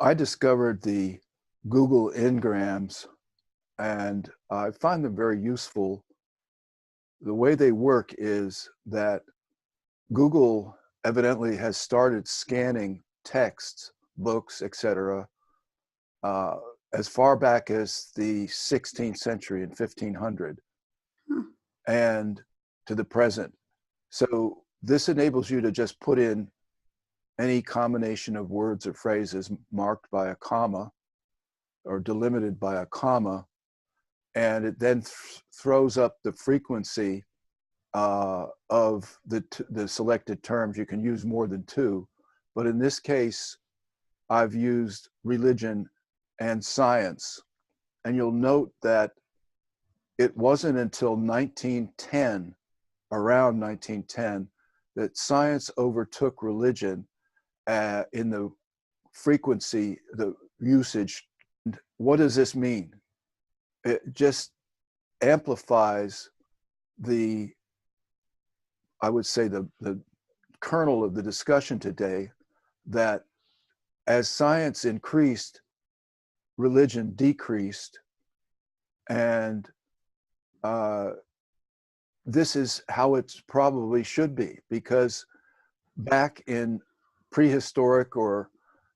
I discovered the Google Ngrams, and I find them very useful. The way they work is that Google evidently has started scanning texts, books, etc., uh, as far back as the 16th century in 1500 Hmm. and to the present. So this enables you to just put in any combination of words or phrases marked by a comma or delimited by a comma, and it then throws up the frequency of the selected terms. You can use more than two, but in this case, I've used religion and science. And you'll note that it wasn't until 1910, around 1910, that science overtook religion in the frequency, the usage. What does this mean? It just amplifies the, I would say, the kernel of the discussion today, that as science increased, religion decreased. And this is how it probably should be, because back in prehistoric or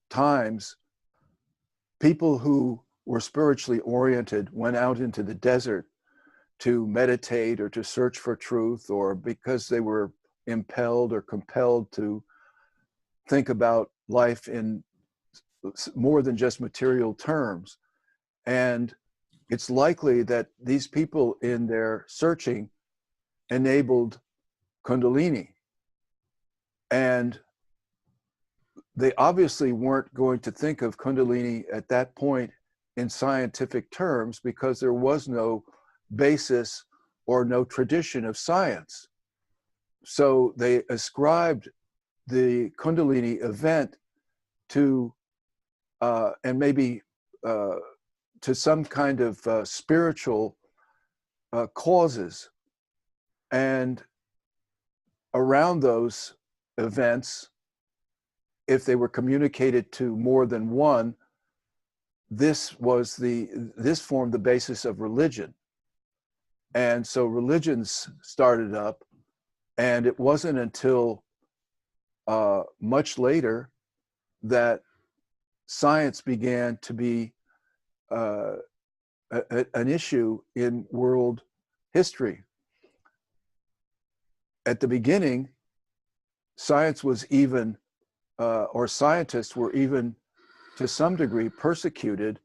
times, people who were spiritually oriented went out into the desert to meditate or to search for truth, or because they were impelled or compelled to think about life in more than just material terms. And it's likely that these people in their searching enabled Kundalini. And they obviously weren't going to think of Kundalini at that point in scientific terms, because there was no basis or no tradition of science. So they ascribed the Kundalini event to, and maybe to some kind of spiritual causes. And around those events, if they were communicated to more than one, this formed the basis of religion. And so religions started up, and it wasn't until much later that science began to be an issue in world history. At the beginning, science was even, or scientists were even to some degree persecuted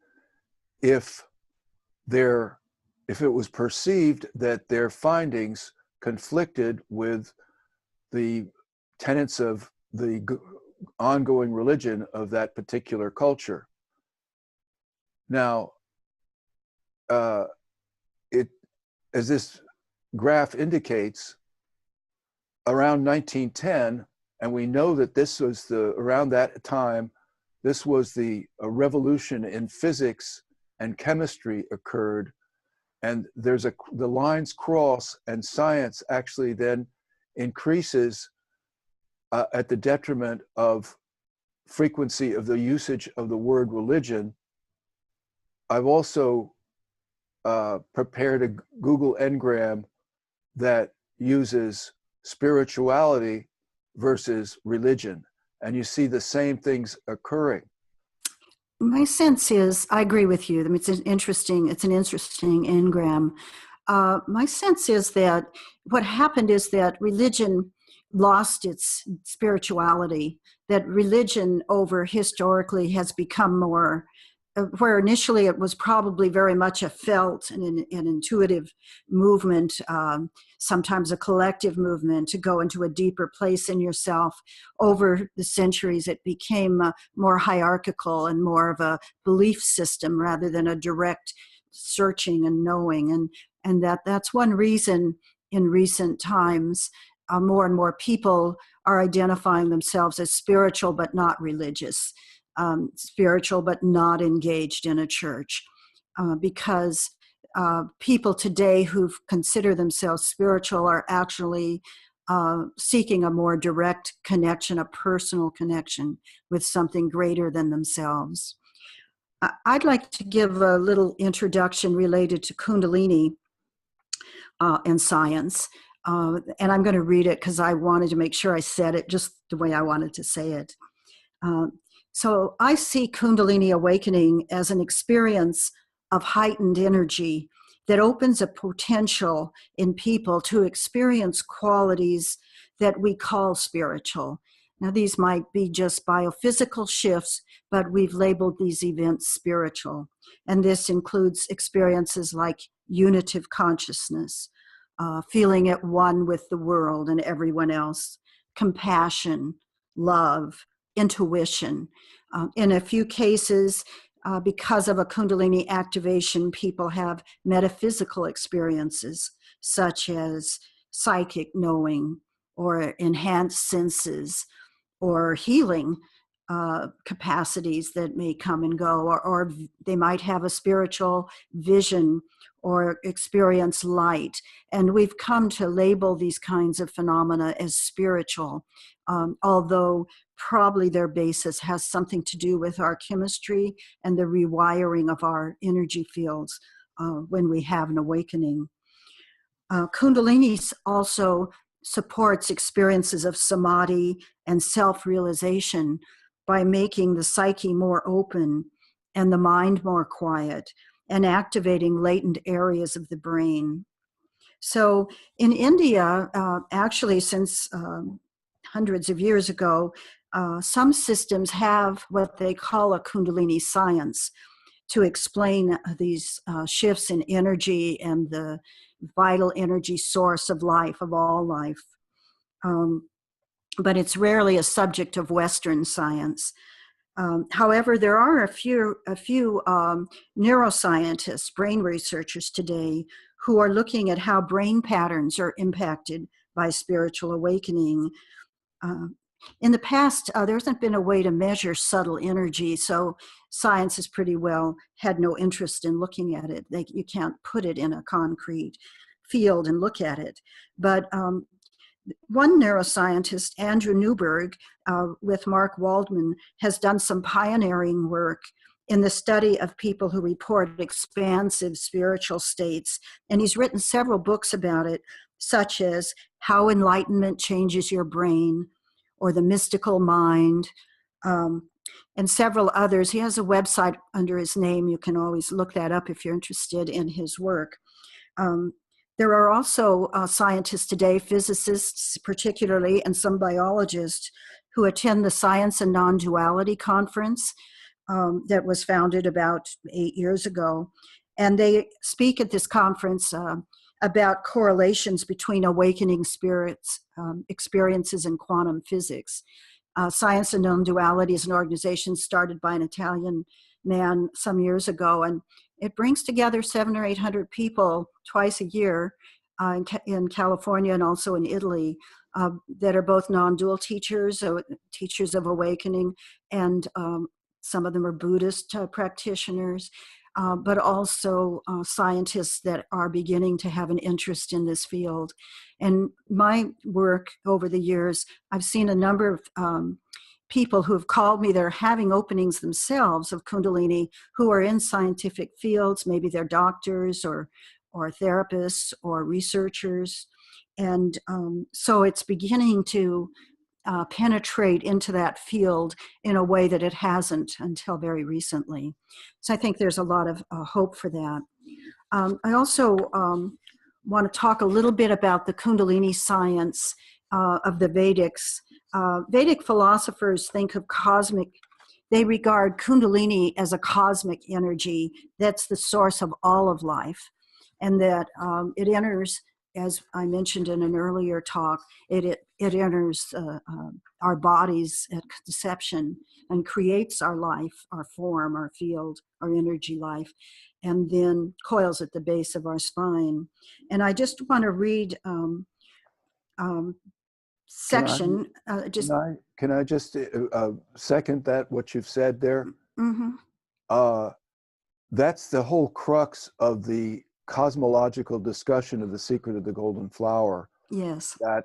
if it was perceived that their findings conflicted with the tenets of the ongoing religion of that particular culture. Now, as this graph indicates, around 1910, and we know that this was around that time, this was a revolution in physics and chemistry occurred, and the lines cross, and science actually then increases at the detriment of frequency of the usage of the word religion. I've also prepared a Google Ngram that uses spirituality versus religion, and you see the same things occurring. My sense is, I agree with you. I mean, it's an interesting engram. My sense is that what happened is that religion lost its spirituality, that religion over historically has become more, where initially it was probably very much a felt and an intuitive movement, sometimes a collective movement to go into a deeper place in yourself. Over the centuries, it became more hierarchical and more of a belief system rather than a direct searching and knowing. And that's one reason in recent times more and more people are identifying themselves as spiritual but not religious. Spiritual but not engaged in a church, because people today who consider themselves spiritual are actually seeking a more direct connection, a personal connection with something greater than themselves. I'd like to give a little introduction related to Kundalini and science. And I'm going to read it because I wanted to make sure I said it just the way I wanted to say it. So I see Kundalini awakening as an experience of heightened energy that opens a potential in people to experience qualities that we call spiritual. Now, these might be just biophysical shifts, but we've labeled these events spiritual. And this includes experiences like unitive consciousness, feeling at one with the world and everyone else, compassion, love, intuition. In a few cases, because of a Kundalini activation, people have metaphysical experiences such as psychic knowing or enhanced senses or healing capacities that may come and go, or they might have a spiritual vision or experience light. And we've come to label these kinds of phenomena as spiritual, although probably their basis has something to do with our chemistry and the rewiring of our energy fields when we have an awakening. Kundalini also supports experiences of samadhi and self-realization by making the psyche more open and the mind more quiet and activating latent areas of the brain. So in India, actually since hundreds of years ago, some systems have what they call a Kundalini science to explain these shifts in energy and the vital energy source of life, of all life. But it's rarely a subject of Western science. However, there are a few neuroscientists, brain researchers today, who are looking at how brain patterns are impacted by spiritual awakening. In the past, there hasn't been a way to measure subtle energy, so science has pretty well had no interest in looking at it. You can't put it in a concrete field and look at it. But one neuroscientist, Andrew Newberg, with Mark Waldman, has done some pioneering work in the study of people who report expansive spiritual states. And he's written several books about it, such as How Enlightenment Changes Your Brain, or The Mystical Mind, and several others. He has a website under his name. You can always look that up if you're interested in his work. There are also scientists today, physicists particularly, and some biologists who attend the Science and Non-Duality Conference that was founded about 8 years ago. And they speak at this conference about correlations between awakening spirits, experiences, and quantum physics. Science and Non-Duality is an organization started by an Italian man some years ago, and it brings together 700 or 800 people twice a year in California and also in Italy that are both non-dual teachers, teachers of awakening, and some of them are Buddhist practitioners, but also scientists that are beginning to have an interest in this field. And my work over the years, I've seen a number of people who have called me, they're having openings themselves of Kundalini, who are in scientific fields, maybe they're doctors or therapists or researchers. And so it's beginning to penetrate into that field in a way that it hasn't until very recently. So I think there's a lot of hope for that. I also want to talk a little bit about the Kundalini science of the Vedics. Vedic philosophers think of they regard Kundalini as a cosmic energy that's the source of all of life, and that it enters, as I mentioned in an earlier talk, it enters our bodies at conception and creates our life, our form, our field, our energy life, and then coils at the base of our spine. And I just want to read section. Can I just second that, what you've said there? Mm-hmm. That's the whole crux of the cosmological discussion of The Secret of the Golden Flower. Yes. That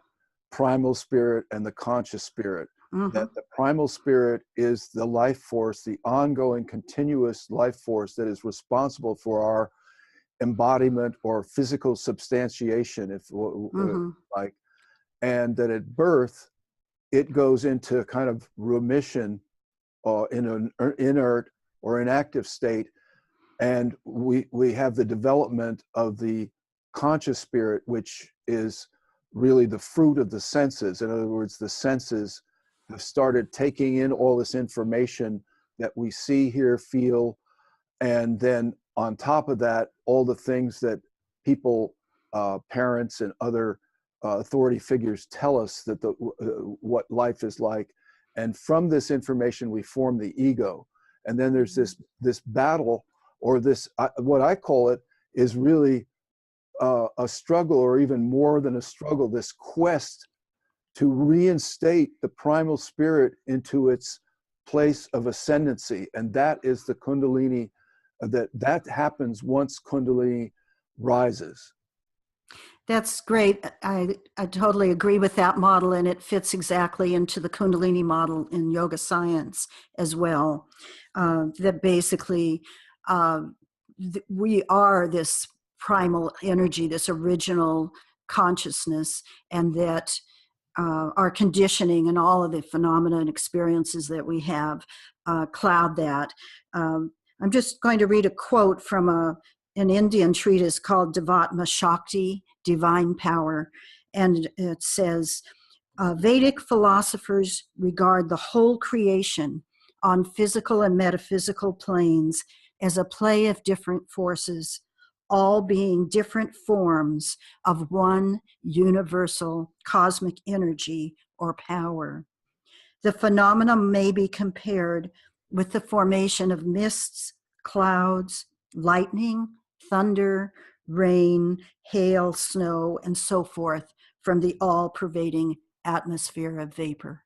primal spirit and the conscious spirit. Mm-hmm. that the primal spirit is the life force, the ongoing, continuous life force that is responsible for our embodiment or physical substantiation, if Mm-hmm. like, and that at birth it goes into kind of remission in an inert or inactive state, and we have the development of the conscious spirit, which is really the fruit of the senses. In other words, the senses have started taking in all this information that we see, hear, feel, and then on top of that, all the things that people, parents and other authority figures tell us that what life is like. And from this information, we form the ego. And then there's this battle, or this, what I call it, is really a struggle, or even more than a struggle, this quest to reinstate the primal spirit into its place of ascendancy. And that is the Kundalini, that happens once Kundalini rises. That's great. I totally agree with that model, and it fits exactly into the Kundalini model in yoga science as well. That basically we are this primal energy, this original consciousness, and that our conditioning and all of the phenomena and experiences that we have cloud that. I'm just going to read a quote from an Indian treatise called Devatma Shakti, Divine Power. And it says, Vedic philosophers regard the whole creation on physical and metaphysical planes as a play of different forces, all being different forms of one universal cosmic energy or power. The phenomena may be compared with the formation of mists, clouds, lightning, thunder, rain, hail, snow, and so forth from the all-pervading atmosphere of vapor.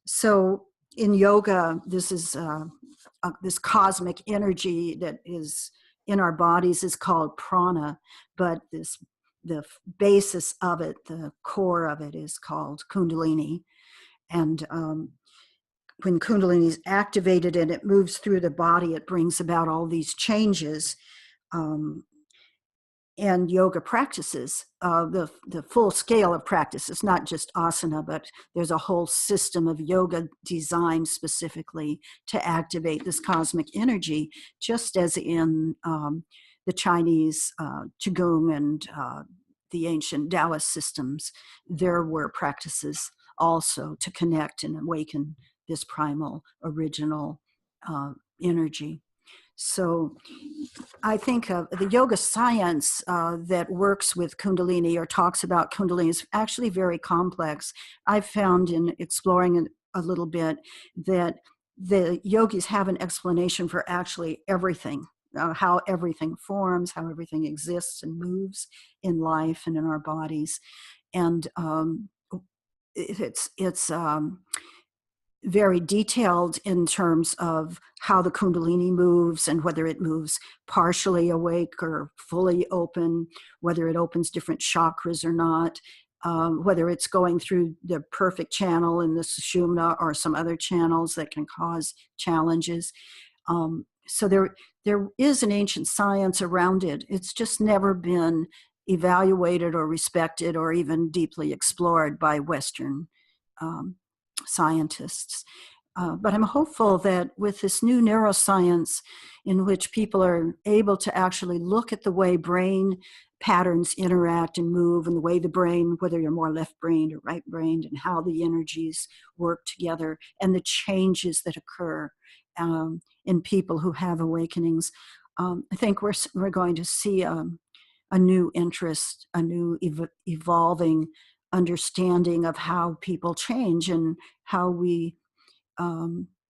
So in yoga, this is this cosmic energy that is in our bodies is called prana, but the basis of it, the core of it, is called Kundalini. And when Kundalini is activated and it moves through the body, it brings about all these changes. And yoga practices, the full scale of practice. It's not just asana, but there's a whole system of yoga designed specifically to activate this cosmic energy, just as in the Chinese Qigong and the ancient Taoist systems. There were practices also to connect and awaken this primal original energy. So I think the yoga science that works with Kundalini or talks about Kundalini is actually very complex. I've found in exploring it a little bit that the yogis have an explanation for actually everything, how everything forms, how everything exists and moves in life and in our bodies. And it's very detailed in terms of how the Kundalini moves and whether it moves partially awake or fully open, whether it opens different chakras or not, whether it's going through the perfect channel in the Sushumna or some other channels that can cause challenges. So there is an ancient science around it. It's just never been evaluated or respected or even deeply explored by Western scientists. But I'm hopeful that with this new neuroscience, in which people are able to actually look at the way brain patterns interact and move, and the way the brain, whether you're more left-brained or right-brained, and how the energies work together, and the changes that occur in people who have awakenings, I think we're going to see a new interest, a new evolving understanding of how people change and how we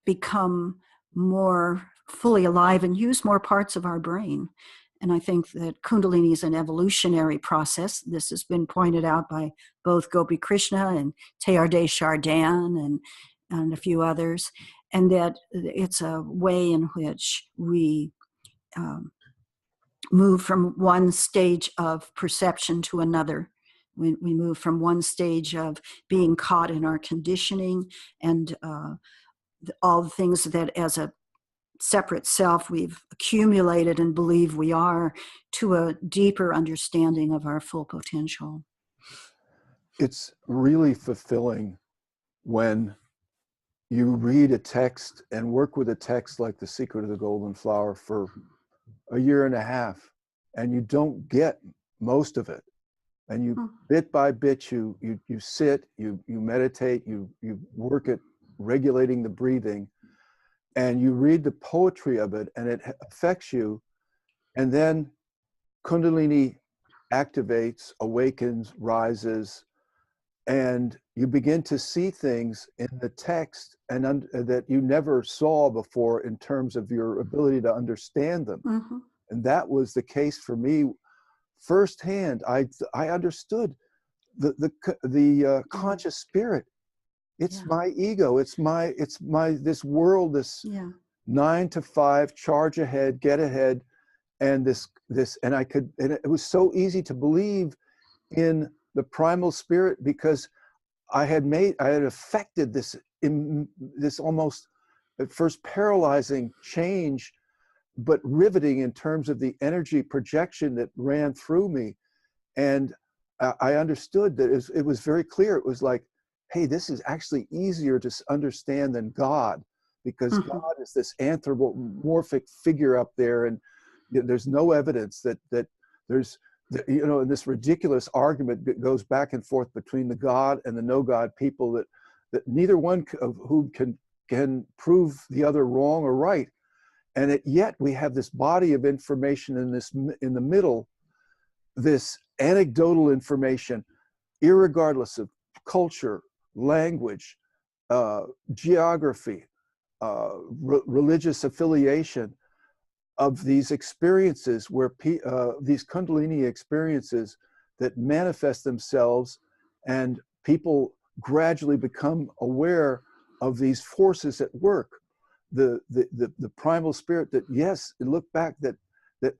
become more fully alive and use more parts of our brain. And I think that Kundalini is an evolutionary process. This has been pointed out by both Gopi Krishna and Teilhard Chardin and a few others, and that it's a way in which we move from one stage of perception to another, We move from one stage of being caught in our conditioning and all the things that as a separate self we've accumulated and believe we are, to a deeper understanding of our full potential. It's really fulfilling when you read a text and work with a text like The Secret of the Golden Flower for a year and a half, and you don't get most of it. And you bit by bit, you sit, you meditate, you work at regulating the breathing, and you read the poetry of it, and it affects you. And then Kundalini activates, awakens, rises, and you begin to see things in the text and that you never saw before in terms of your ability to understand them. Mm-hmm. And that was the case for me firsthand. I understood the conscious spirit. It's my ego. It's my this world, this 9 to 5, charge ahead, get ahead, and this and it was so easy to believe in the primal spirit because I had affected this almost at first paralyzing change, but riveting in terms of the energy projection that ran through me. And I understood that it was very clear. It was like, hey, this is actually easier to understand than God, because God is this anthropomorphic figure up there, and there's no evidence that there's, in this ridiculous argument that goes back and forth between the God and the no God people that neither one of whom can prove the other wrong or right. And yet we have this body of information in the middle, this anecdotal information, irregardless of culture, language, geography, religious affiliation, of these experiences where these Kundalini experiences that manifest themselves, and people gradually become aware of these forces at work. The primal spirit that, yes, look back, that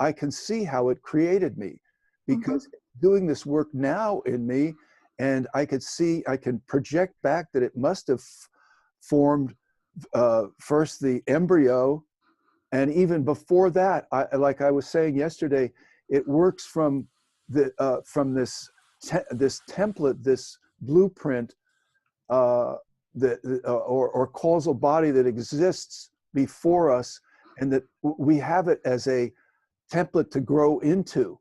I can see how it created me, because doing this work now in me, and I can project back that it must have formed first the embryo. And even before that, like I was saying yesterday, it works from this template, this blueprint, or causal body that exists before us, and that we have it as a template to grow into,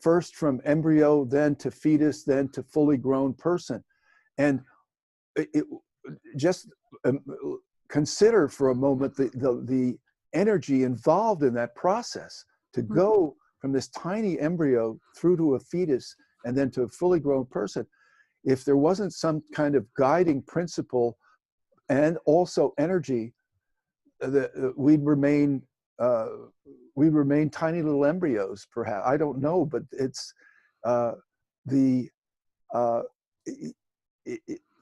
first from embryo, then to fetus, then to fully grown person. And just consider for a moment the energy involved in that process to go from this tiny embryo through to a fetus and then to a fully grown person. If there wasn't some kind of guiding principle and also energy, we'd remain tiny little embryos, perhaps. I don't know, but it's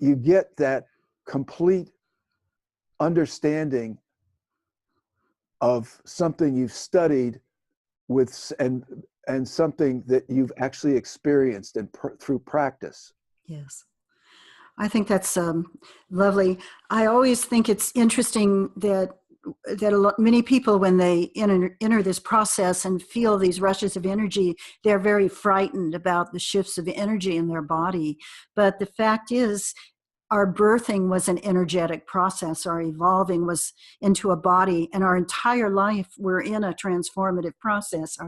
you get that complete understanding of something you've studied with, and something that you've actually experienced and through practice. Yes, I think that's lovely. I always think it's interesting that many people, when they enter this process and feel these rushes of energy, they're very frightened about the shifts of energy in their body. But the fact is, our birthing was an energetic process. Our evolving was into a body, and our entire life we're in a transformative process.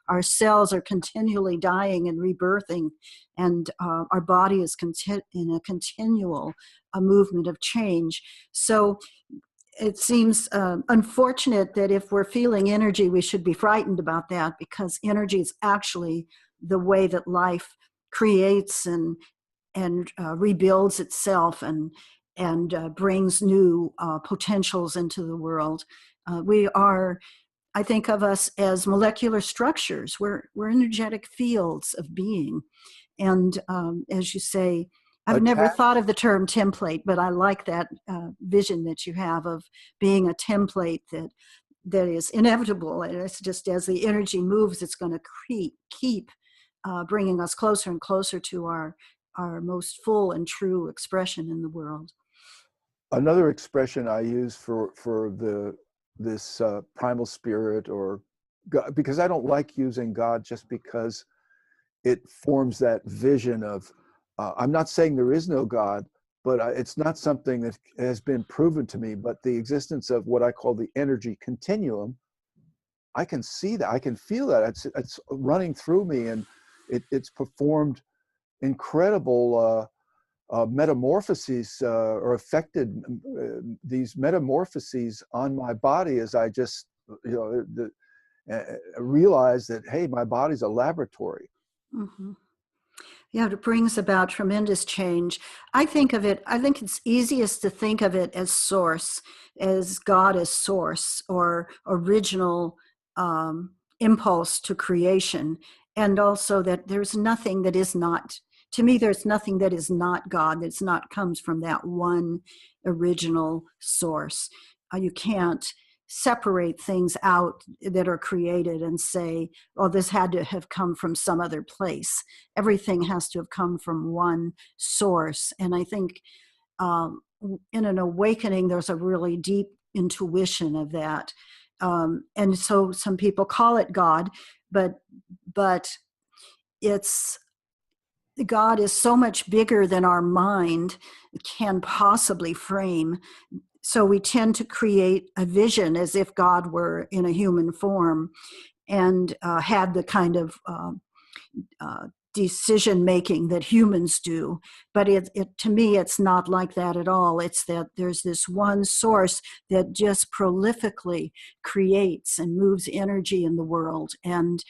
Our cells are continually dying and rebirthing, and our body is in a continual movement of change. So it seems unfortunate that if we're feeling energy, we should be frightened about that, because energy is actually the way that life creates and rebuilds itself and brings new potentials into the world. I think of us as molecular structures. We're energetic fields of being. And as you say, I've never thought of the term template, but I like that vision that you have of being a template that is inevitable. And it's just, as the energy moves, it's going to keep bringing us closer and closer to our our most full and true expression in the world. Another expression I use for this primal spirit or God, because I don't like using God just because it forms that vision of, I'm not saying there is no God, but it's not something that has been proven to me, but the existence of what I call the energy continuum, I can see that, I can feel that, it's running through me, and it's performed incredible metamorphoses or affected these metamorphoses on my body as I just, realize that, hey, my body's a laboratory. Mm-hmm. Yeah, it brings about tremendous change. I think it's easiest to think of it as source, as God as source or original impulse to creation. And also that there's nothing that is not, to me, there's nothing that is not God, that's not comes from that one original source. You can't separate things out that are created and say, oh, this had to have come from some other place. Everything has to have come from one source. And I think in an awakening, there's a really deep intuition of that. And so some people call it God, but it's, God is so much bigger than our mind can possibly frame. So we tend to create a vision as if God were in a human form and had the kind of decision making that humans do. But to me, it's not like that at all. It's that there's this one source that just prolifically creates and moves energy in the world. And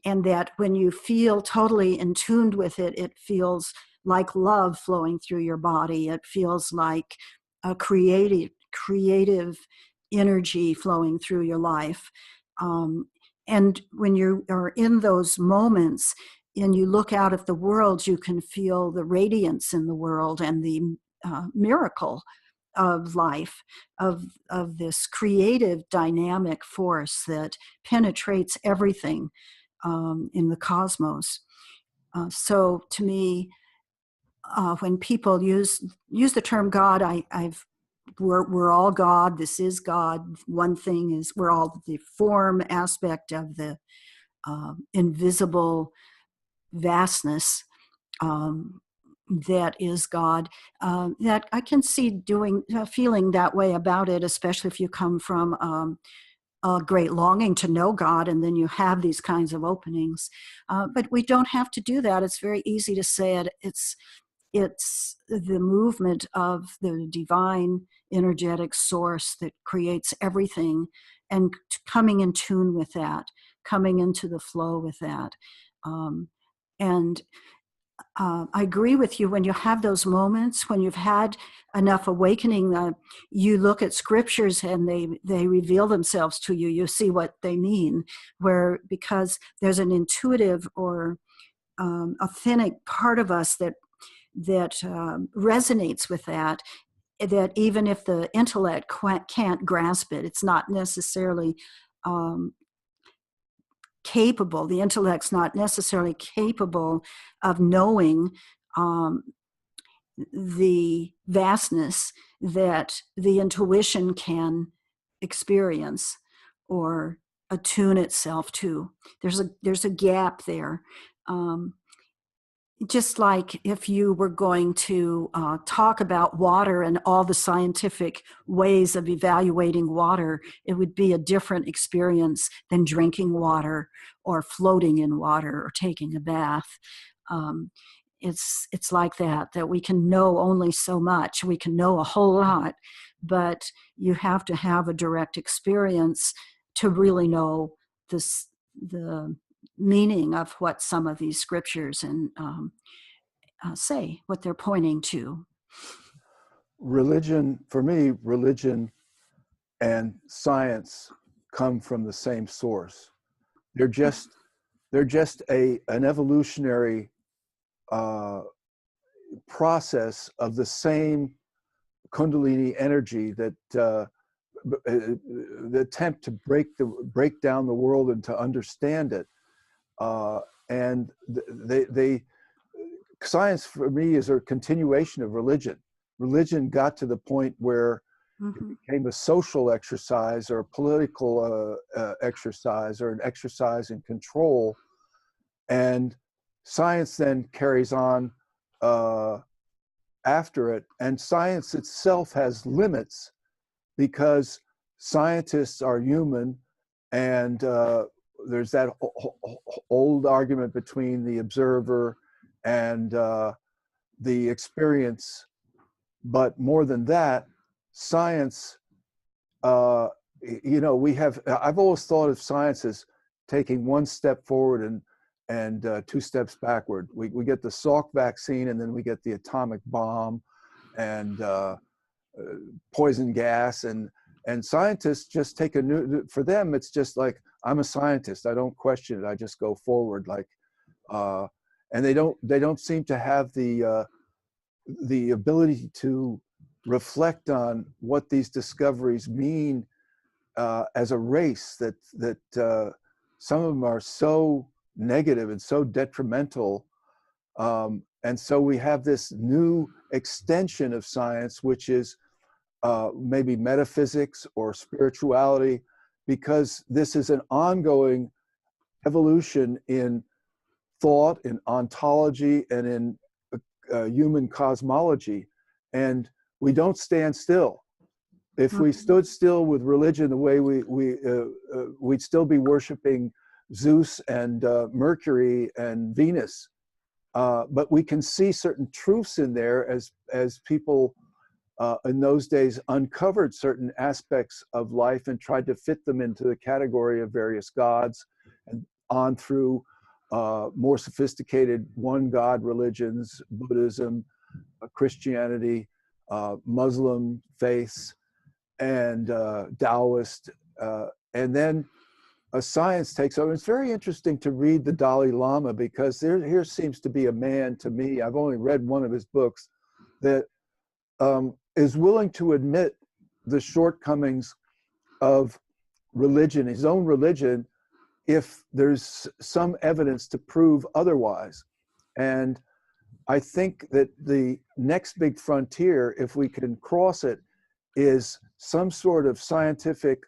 that when you feel totally in tune with it, it feels like love flowing through your body. It feels like a creative energy flowing through your life. And when you are in those moments and you look out at the world, you can feel the radiance in the world and the miracle of life, of this creative dynamic force that penetrates everything in the cosmos. So to me, when people use the term God, we're all God. This is God. One thing is we're all the form aspect of the invisible vastness that is God. That I can see feeling that way about it, especially if you come from a great longing to know God, and then you have these kinds of openings. But we don't have to do that. It's very easy to say it. It's the movement of the divine energetic source that creates everything, and coming in tune with that, coming into the flow with that. And I agree with you, when you have those moments, when you've had enough awakening, you look at scriptures and they reveal themselves to you. You see what they mean, because there's an intuitive or authentic part of us that resonates with that even if the intellect can't grasp it, it's not necessarily capable. The intellect's not necessarily capable of knowing the vastness that the intuition can experience or attune itself to. There's a gap there. Just like if you were going to talk about water and all the scientific ways of evaluating water, it would be a different experience than drinking water or floating in water or taking a bath. It's like that we can know only so much. We can know a whole lot, but you have to have a direct experience to really know the meaning of what some of these scriptures and say, what they're pointing to. Religion, for me, religion and science come from the same source. They're just an evolutionary process of the same Kundalini energy that the attempt to break down the world and to understand it, and they science for me is a continuation of religion. Religion got to the point where it became a social exercise or a political exercise or an exercise in control. And science then carries on after it. And science itself has limits because scientists are human, and there's that old argument between the observer and the experience. But more than that, science, I've always thought of science as taking one step forward and two steps backward. We get the Salk vaccine, and then we get the atomic bomb and poison gas, and scientists just take for them, it's just like, I'm a scientist. I don't question it. I just go forward. Like, and they don't seem to have the ability to reflect on what these discoveries mean as a race, that some of them are so negative and so detrimental. And so we have this new extension of science, which is maybe metaphysics or spirituality, because this is an ongoing evolution in thought, in ontology, and in human cosmology. And we don't stand still. If we stood still with religion the way we'd still be worshiping Zeus and Mercury and Venus. But we can see certain truths in there as people in those days uncovered certain aspects of life and tried to fit them into the category of various gods, and on through more sophisticated one God religions, Buddhism, Christianity, Muslim faiths, and Taoist, and then a science takes over. It's very interesting to read the Dalai Lama, because here seems to be a man, to me, I've only read one of his books, that is willing to admit the shortcomings of religion, his own religion, if there's some evidence to prove otherwise. And I think that the next big frontier, if we can cross it, is some sort of scientific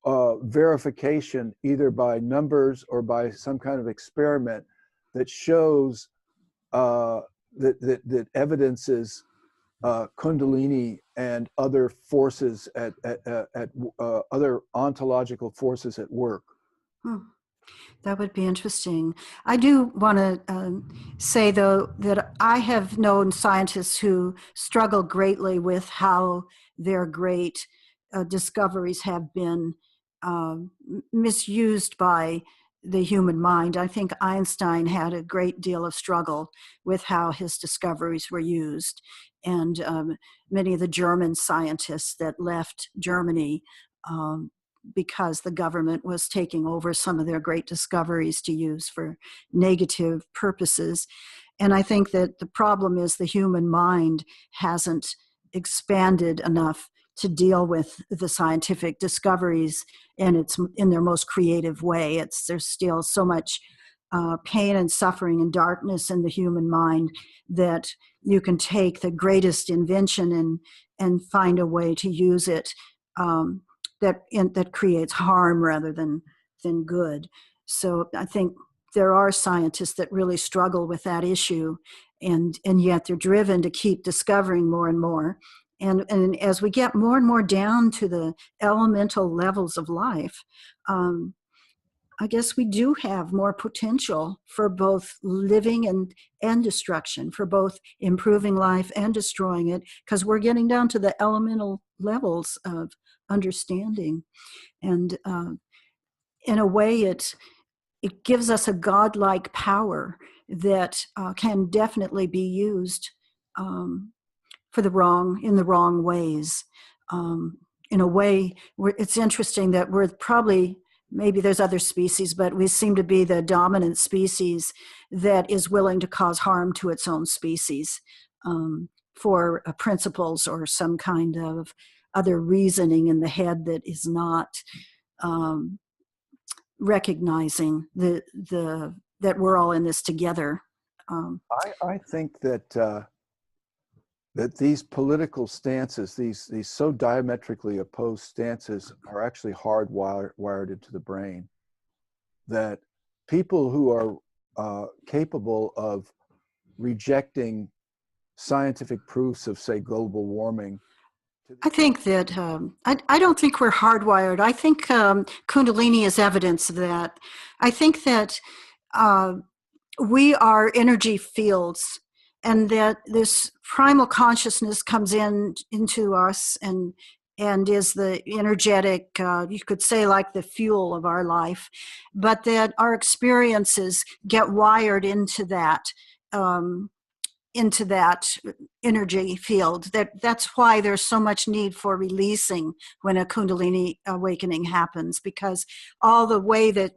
verification, either by numbers or by some kind of experiment, that shows that evidences Kundalini and other forces at other ontological forces at work. That would be interesting. I do want to say, though, that I have known scientists who struggle greatly with how their great discoveries have been misused by the human mind. I think Einstein had a great deal of struggle with how his discoveries were used. And many of the German scientists that left Germany because the government was taking over some of their great discoveries to use for negative purposes. And I think that the problem is the human mind hasn't expanded enough to deal with the scientific discoveries in their most creative way. There's still so much pain and suffering and darkness in the human mind that you can take the greatest invention and find a way to use it that creates harm rather than good. So I think there are scientists that really struggle with that issue, and yet they're driven to keep discovering more and more. And as we get more and more down to the elemental levels of life, I guess we do have more potential for both living and destruction, for both improving life and destroying it, because we're getting down to the elemental levels of understanding. And in a way, it gives us a godlike power that can definitely be used in the wrong ways. In a way, it's interesting that we're probably, maybe there's other species, but we seem to be the dominant species that is willing to cause harm to its own species for principles or some kind of other reasoning in the head that is not recognizing that we're all in this together. I think that that these political stances, these so diametrically opposed stances, are actually hardwired into the brain. That people who are capable of rejecting scientific proofs of, say, global warming. I think that I don't think we're hardwired. I think Kundalini is evidence of that. I think that uh, we are energy fields, and that this primal consciousness comes into us and is the energetic, you could say, like the fuel of our life, but that our experiences get wired um, into that energy field. That's why there's so much need for releasing when a Kundalini awakening happens, because all the way that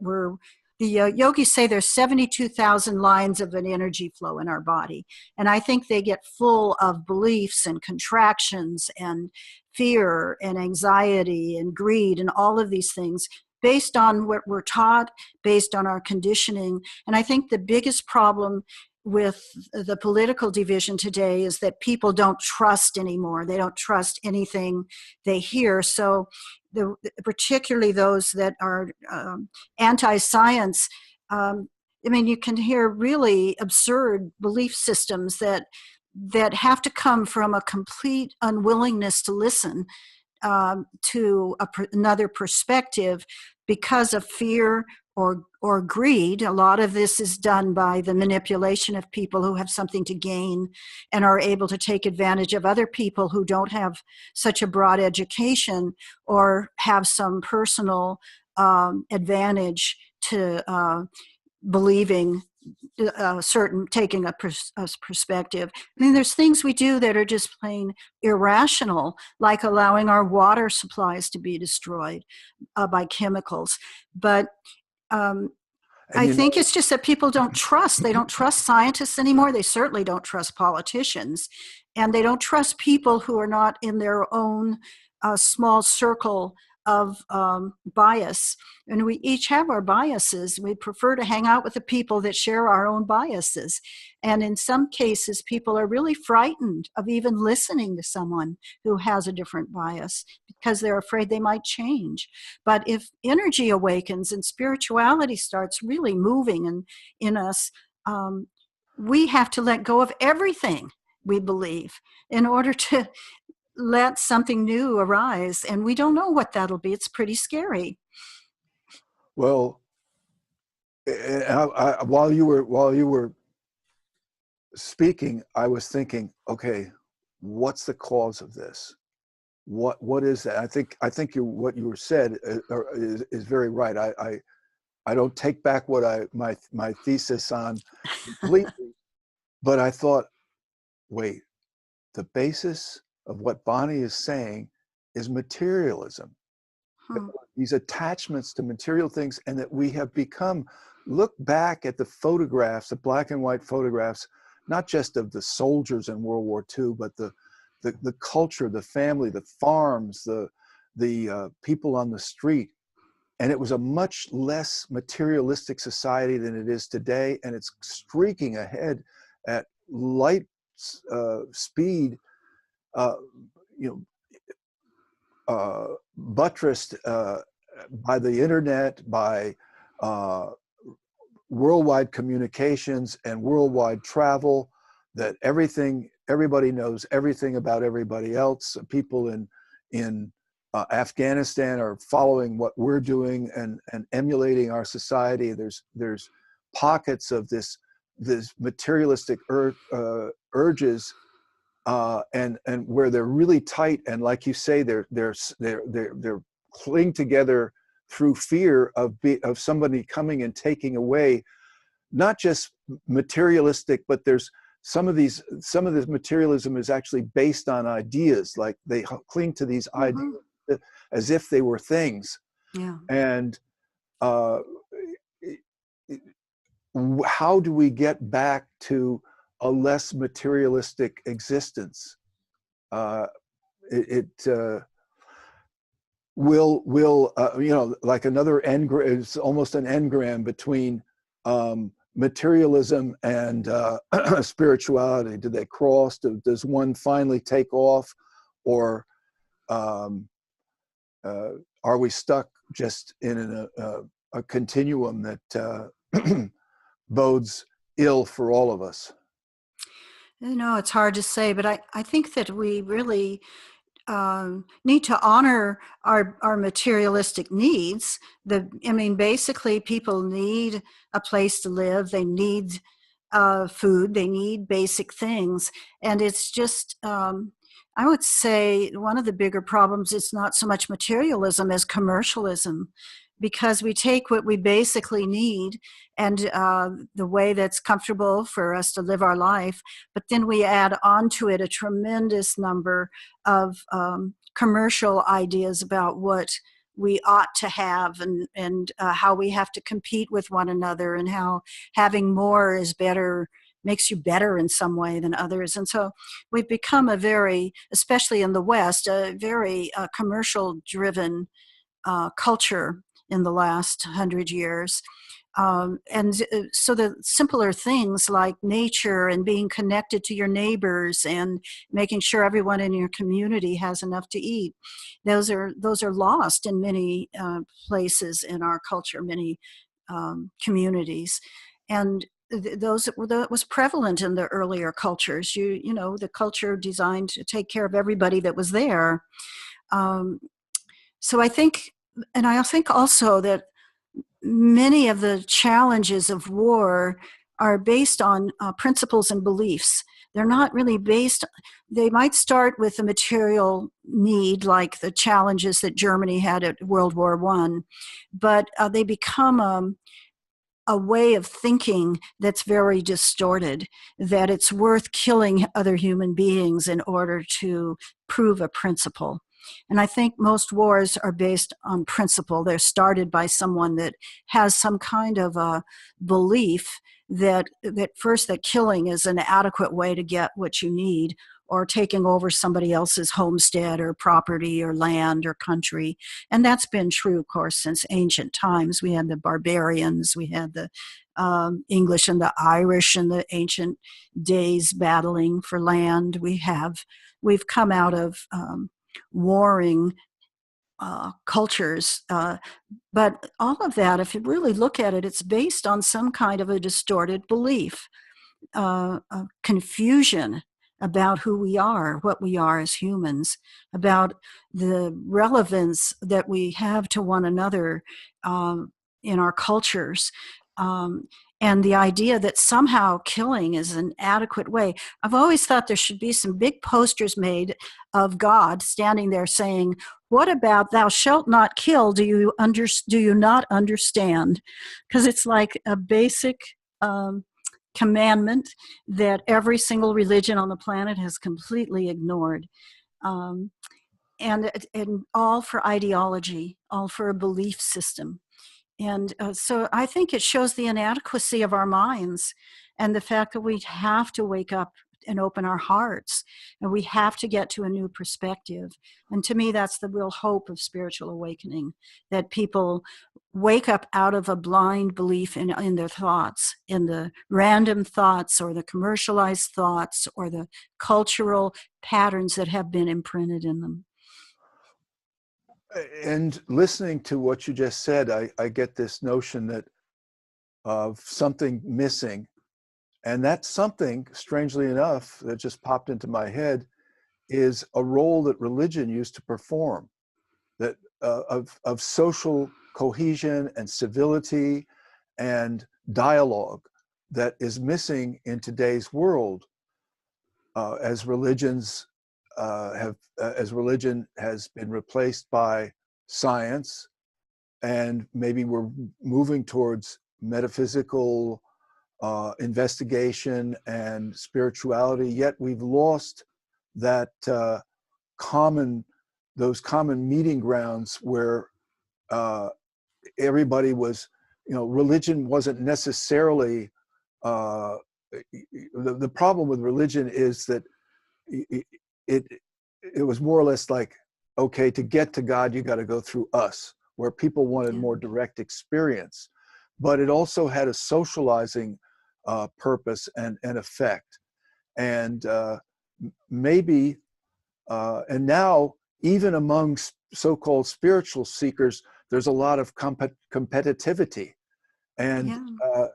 the yogis say there's 72,000 lines of an energy flow in our body. And I think they get full of beliefs and contractions and fear and anxiety and greed and all of these things based on what we're taught, based on our conditioning. And I think the biggest problem with the political division today is that people don't trust anymore. They don't trust anything they hear. So particularly those that are anti-science, I mean, you can hear really absurd belief systems that have to come from a complete unwillingness to listen to another perspective because of fear or greed. A lot of this is done by the manipulation of people who have something to gain and are able to take advantage of other people who don't have such a broad education or have some personal advantage to believing taking a perspective. I mean, there's things we do that are just plain irrational, like allowing our water supplies to be destroyed by chemicals. But I think it's just that people don't trust. They don't trust scientists anymore. They certainly don't trust politicians. And they don't trust people who are not in their own small circle of bias. And we each have our biases. We prefer to hang out with the people that share our own biases. And in some cases, people are really frightened of even listening to someone who has a different bias because they're afraid they might change. But if energy awakens and spirituality starts really moving in us, we have to let go of everything we believe in order to let something new arise, and we don't know what that'll be. It's pretty scary. Well, while you were speaking, I was thinking, okay, what's the cause of this? What is that? I think what you said is very right. I don't take back what my thesis on completely, but I thought, wait, the basis of what Bonnie is saying is materialism. These attachments to material things, and that we have become, look back at the photographs, the black and white photographs, not just of the soldiers in World War II, but the culture, the family, the farms, the people on the street. And it was a much less materialistic society than it is today. And it's streaking ahead at light speed, buttressed by the internet, by worldwide communications and worldwide travel, that everybody knows everything about everybody else. People in Afghanistan are following what we're doing and emulating our society. There's pockets of this materialistic urges, and where they're really tight, and like you say, they're cling together through fear of somebody coming and taking away, not just materialistic, but there's some of this materialism is actually based on ideas. Like they cling to these ideas as if they were things. Yeah. And how do we get back to a less materialistic existence? It will like another engram. It's almost an engram between materialism and spirituality? Do they cross? Does one finally take off, or um, are we stuck just in a continuum that bodes ill for all of us? You know, it's hard to say, but I think that we really need to honor our materialistic needs. I mean, basically, people need a place to live. They need food. They need basic things, and it's just. I would say one of the bigger problems is not so much materialism as commercialism, because we take what we basically need and the way that's comfortable for us to live our life, but then we add onto it a tremendous number of commercial ideas about what we ought to have, and how we have to compete with one another, and how having more is better, makes you better in some way than others. And so we've become a very, especially in the West, a very commercial driven culture in the last 100 years. So the simpler things like nature and being connected to your neighbors and making sure everyone in your community has enough to eat, those are lost in many places in our culture, many communities. And that was prevalent in the earlier cultures. You know, the culture designed to take care of everybody that was there. So I think, and I think also that many of the challenges of war are based on principles and beliefs. They're not really based, they might start with a material need, like the challenges that Germany had at World War I, but they become a way of thinking that's very distorted, that it's worth killing other human beings in order to prove a principle. And I think most wars are based on principle. They're started by someone that has some kind of a belief that first, that killing is an adequate way to get what you need, or taking over somebody else's homestead or property or land or country. And that's been true, of course, since ancient times. We had the barbarians, we had the English and the Irish in the ancient days battling for land. We've come out of warring cultures. But all of that, if you really look at it, it's based on some kind of a distorted belief, confusion about who we are, what we are as humans, about the relevance that we have to one another in our cultures. And the idea that somehow killing is an adequate way. I've always thought there should be some big posters made of God standing there saying, "What about thou shalt not kill? Do you not understand?" Because it's like a basic commandment that every single religion on the planet has completely ignored. Um, and all for ideology, all for a belief system. And so I think it shows the inadequacy of our minds, and the fact that we have to wake up and open our hearts, and we have to get to a new perspective. And to me, that's the real hope of spiritual awakening, that people wake up out of a blind belief in their thoughts, in the random thoughts or the commercialized thoughts or the cultural patterns that have been imprinted in them. And listening to what you just said, I get this notion that of something missing. And that something, strangely enough, that just popped into my head, is a role that religion used to perform, that of social cohesion and civility and dialogue, that is missing in today's world, as religion has been replaced by science, and maybe we're moving towards metaphysical investigation and spirituality. Yet we've lost that those common meeting grounds where everybody was, religion wasn't necessarily. The problem with religion is that it was more or less like, okay, to get to God, you got to go through us, where people wanted more direct experience. But it also had a socializing purpose and effect. And maybe, and now even among so-called spiritual seekers, there's a lot of competitivity, and Yeah.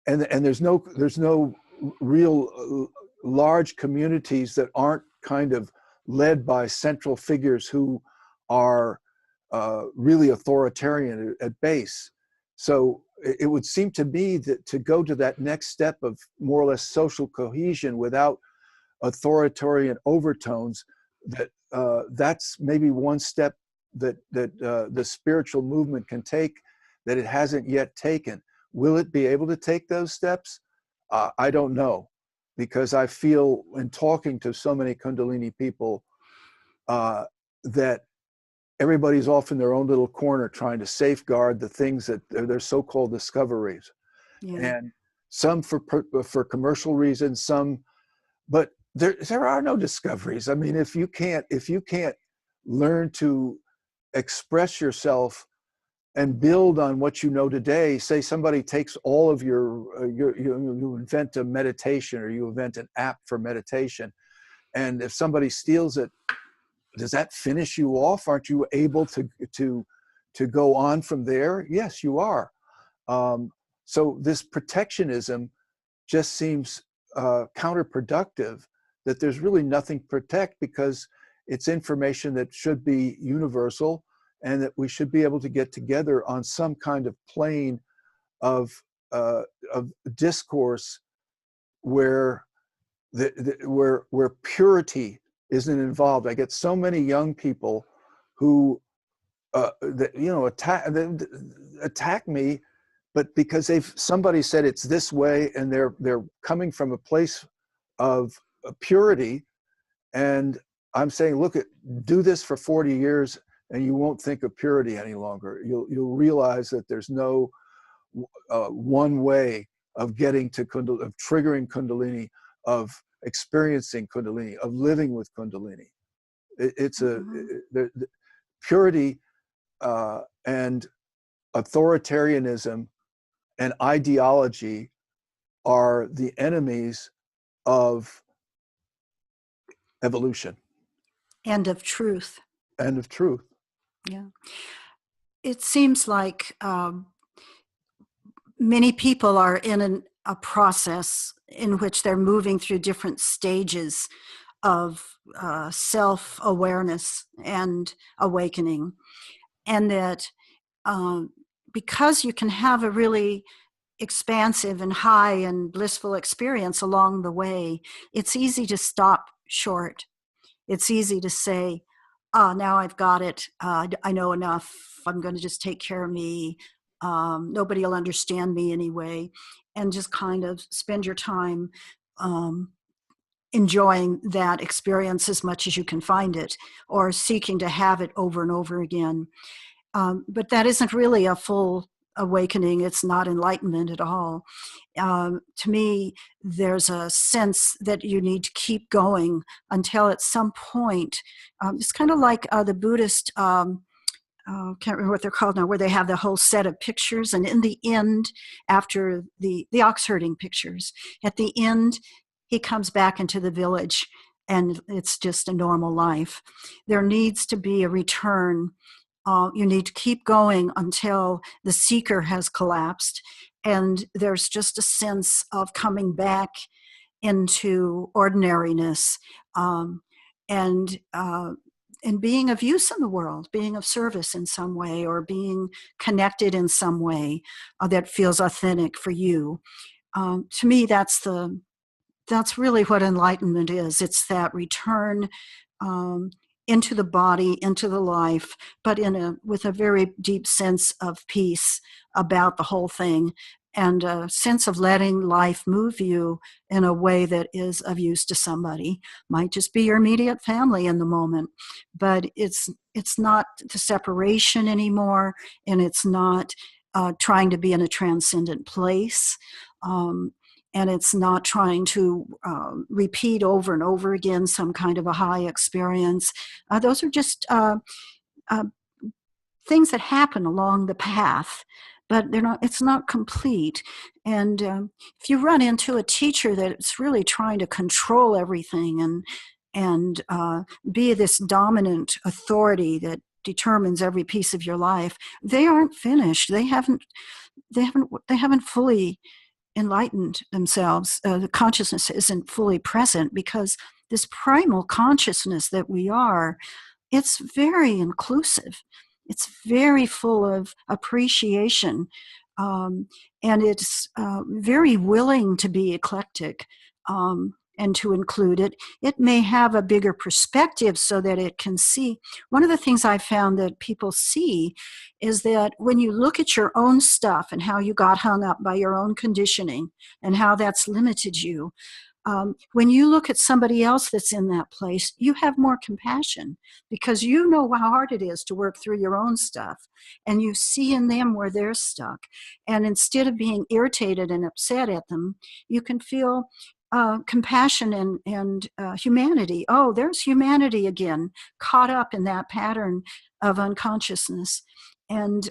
and there's no real large communities that aren't kind of led by central figures who are really authoritarian at base. So it would seem to me that to go to that next step of more or less social cohesion without authoritarian overtones, that that's maybe one step that the spiritual movement can take that it hasn't yet taken. Will it be able to take those steps? I don't know, because I feel in talking to so many Kundalini people that everybody's off in their own little corner trying to safeguard the things that are their so-called discoveries. Yeah. And some for commercial reasons, some, but there are no discoveries. I mean, if you can't learn to express yourself and build on what you know today, say somebody takes all of you invent a meditation, or you invent an app for meditation, and if somebody steals it, does that finish you off? Aren't you able to go on from there? Yes, you are. So this protectionism just seems counterproductive, that there's really nothing to protect, because it's information that should be universal, and that we should be able to get together on some kind of plane of discourse where where purity isn't involved. I get so many young people who attack me, but because somebody said it's this way, and they're coming from a place of purity, and I'm saying, look, do this for 40 years and you won't think of purity any longer. You'll realize that there's no one way of getting to of triggering Kundalini, of experiencing Kundalini, of living with Kundalini. It's the purity and authoritarianism and ideology are the enemies of evolution. And of truth. And of truth. Yeah. It seems like many people are in a process in which they're moving through different stages of self-awareness and awakening. And that because you can have a really expansive and high and blissful experience along the way, it's easy to stop short. It's easy to say, now I've got it. I know enough. I'm going to just take care of me. Nobody will understand me anyway. And just kind of spend your time enjoying that experience as much as you can find it, or seeking to have it over and over again. But that isn't really a full awakening. It's not enlightenment at all. To me, there's a sense that you need to keep going until at some point, it's kind of like the Buddhist, can't remember what they're called now, where they have the whole set of pictures, and in the end, after the ox herding pictures, at the end, he comes back into the village and it's just a normal life. There needs to be a return. You need to keep going until the seeker has collapsed, and there's just a sense of coming back into ordinariness, and being of use in the world, being of service in some way, or being connected in some way that feels authentic for you. To me, that's really what enlightenment is. It's that return into the body, into the life, but with a very deep sense of peace about the whole thing, and a sense of letting life move you in a way that is of use to somebody. Might just be your immediate family in the moment, but it's not the separation anymore, and it's not trying to be in a transcendent place. And it's not trying to repeat over and over again some kind of a high experience. Those are just things that happen along the path but they're not. It's not complete. And if you run into a teacher that's really trying to control everything and be this dominant authority that determines every piece of your life, they aren't finished. They haven't fully enlightened themselves. The consciousness isn't fully present because this primal consciousness that we are, it's very inclusive. It's very full of appreciation, um, and it's very willing to be eclectic, and to include it. It may have a bigger perspective so that it can see. One of the things I found that people see is that when you look at your own stuff and how you got hung up by your own conditioning and how that's limited you, when you look at somebody else that's in that place, you have more compassion because you know how hard it is to work through your own stuff, and you see in them where they're stuck. And instead of being irritated and upset at them, you can feel compassion and humanity. Oh, there's humanity again, caught up in that pattern of unconsciousness. And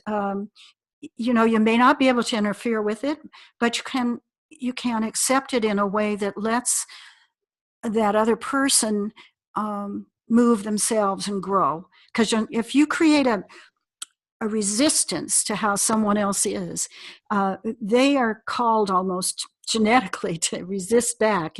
you may not be able to interfere with it, but you can accept it in a way that lets that other person move themselves and grow. Because if you create a resistance to how someone else is, they are called almost genetically to resist back.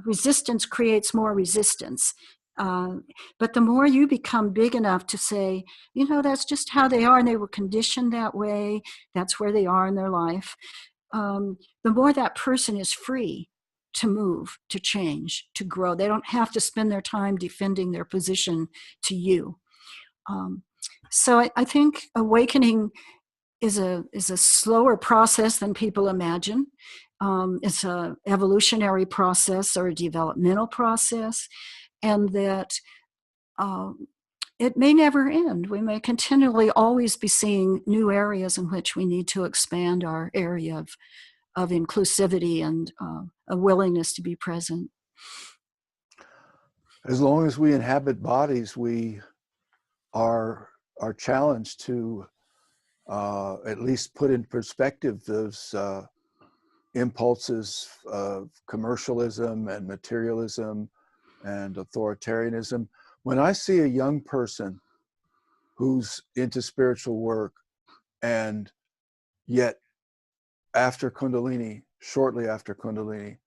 Resistance creates more resistance. But the more you become big enough to say, that's just how they are, and they were conditioned that way, that's where they are in their life, the more that person is free to move, to change, to grow. They don't have to spend their time defending their position to you. So I think awakening is a slower process than people imagine. It's an evolutionary process or a developmental process, and that it may never end. We may continually always be seeing new areas in which we need to expand our area of inclusivity and a willingness to be present. As long as we inhabit bodies, we are challenged to at least put in perspective those impulses of commercialism and materialism and authoritarianism. When I see a young person who's into spiritual work and yet shortly after Kundalini,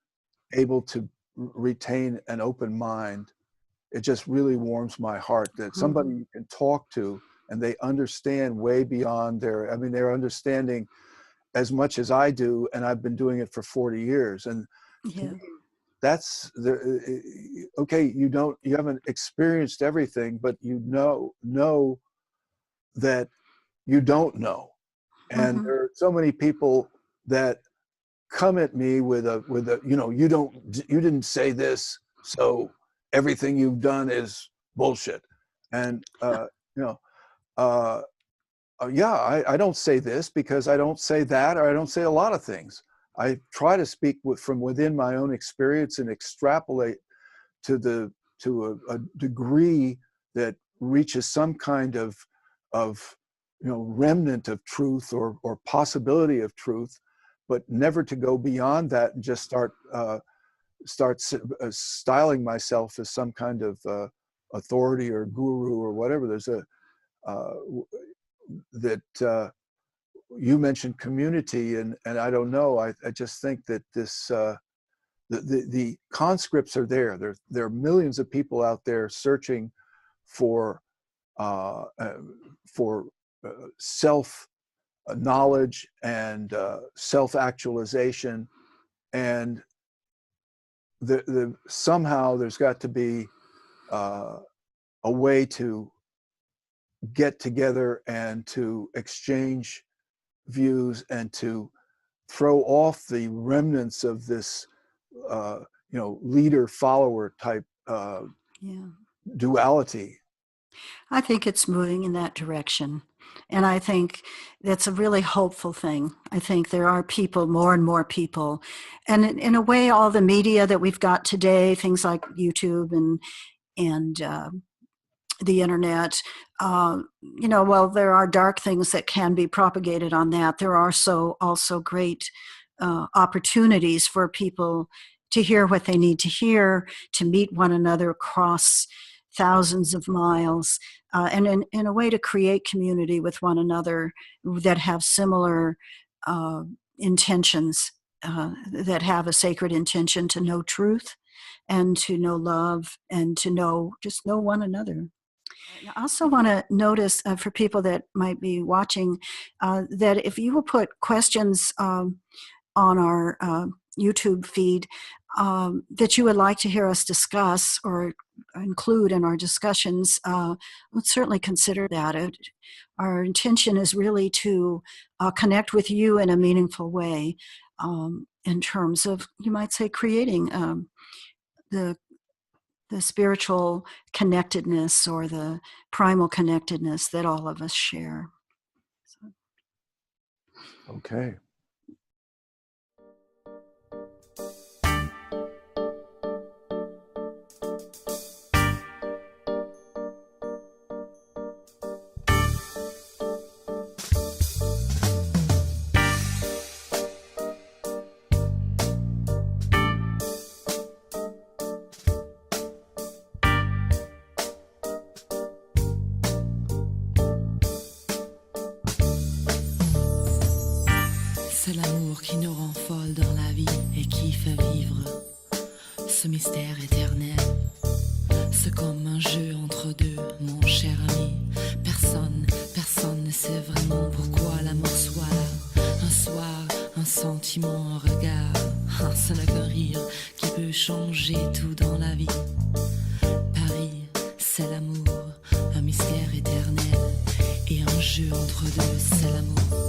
able to retain an open mind, it just really warms my heart that somebody you can talk to and they understand way beyond they're understanding as much as I do, and I've been doing it for 40 years. And Yeah. that's okay. You haven't experienced everything, but you know that you don't know. And there are so many people that come at me with a you didn't say this, so everything you've done is bullshit. And I don't say this because I don't say that, or I don't say a lot of things. I try to speak from within my own experience and extrapolate to a degree that reaches some kind of remnant of truth or possibility of truth, but never to go beyond that and just start styling myself as some kind of authority or guru or whatever. There's you mentioned community, and I don't know. I just think that this the conscripts are there. There are millions of people out there searching for self knowledge and self actualization, and somehow there's got to be a way to get together and to exchange views and to throw off the remnants of this leader follower type duality. I think it's moving in that direction. And I think that's a really hopeful thing. I think there are people, more and more people. And in a way, all the media that we've got today, things like YouTube and the internet. Well, there are dark things that can be propagated on that. There are also great opportunities for people to hear what they need to hear, to meet one another across thousands of miles, and in a way to create community with one another that have similar intentions, that have a sacred intention to know truth and to know love and to know one another. I also want to notice for people that might be watching that if you will put questions on our YouTube feed that you would like to hear us discuss or include in our discussions, let's certainly consider that. Our intention is really to connect with you in a meaningful way in terms of, you might say, creating the spiritual connectedness or the primal connectedness that all of us share. Okay. C'est l'amour qui nous rend folles dans la vie et qui fait vivre ce mystère éternel. C'est comme un jeu entre deux, mon cher ami. Personne ne sait vraiment pourquoi l'amour soit là. Un soir, un sentiment, un regard, ce n'est qu'un rire qui peut changer tout dans la vie. Paris, c'est l'amour, un mystère éternel. Et un jeu entre deux, c'est l'amour.